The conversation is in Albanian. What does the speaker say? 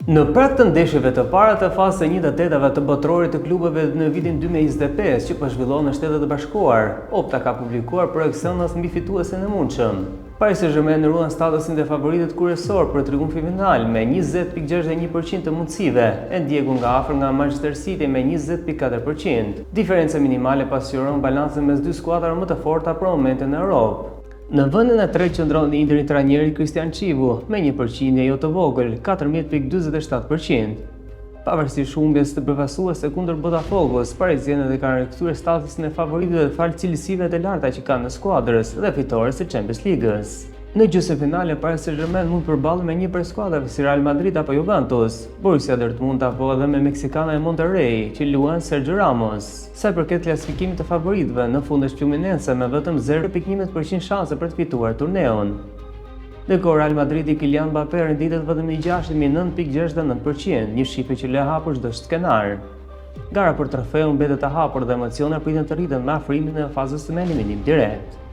Në prag të ndeshjeve të para të fazës së 1/8 të botërorit të klubeve në vitin 2025 që po zhvillohen në Shtetet e Bashkuar, Opta ka publikuar projekcionet mbi fituesin e mundshëm. Paris Saint-Germain ruan statusin e favoritit kryesor për triumfin final me 20.61% të mundësive, e ndjekur nga afër nga Manchester City me 20.4%. Diferenca minimale pasqyron balancin mes dy skuadrave më të forta për momentin në Europë. Në vendin e tretë qëndron Interi trajneri Christian Chivu me një përqindje jo të vogël, 14.47%. Pavarësisht humbjes të befasuese kundër Botafogos, parisienët e kanë rikthyer statusin e favoritëve falë cilësive të larta që kanë në skuadrës dhe fitores së Champions League-s. Në gjysmëfinale, Paris Saint-Germain mund përballet me një prej skuadrave si Real Madrid apo Juventus. Borussia Dortmund apo edhe me Meksikana e Monterrey, që luan Sergio Ramos. Sa i përket klasifikimit të favoritëve, në fund është Fluminense me vetëm 0.1% shanse për të fituar turneun. Ndërkohë Real Madridi Kylian Mbappé renditet vetëm në 6.9.69%, një shifër që le hapur çdo skenar. Gara për trofeun mbetet e hapur dhe emocionet pritën të rriten me afrimin e fazës së eliminim direkt.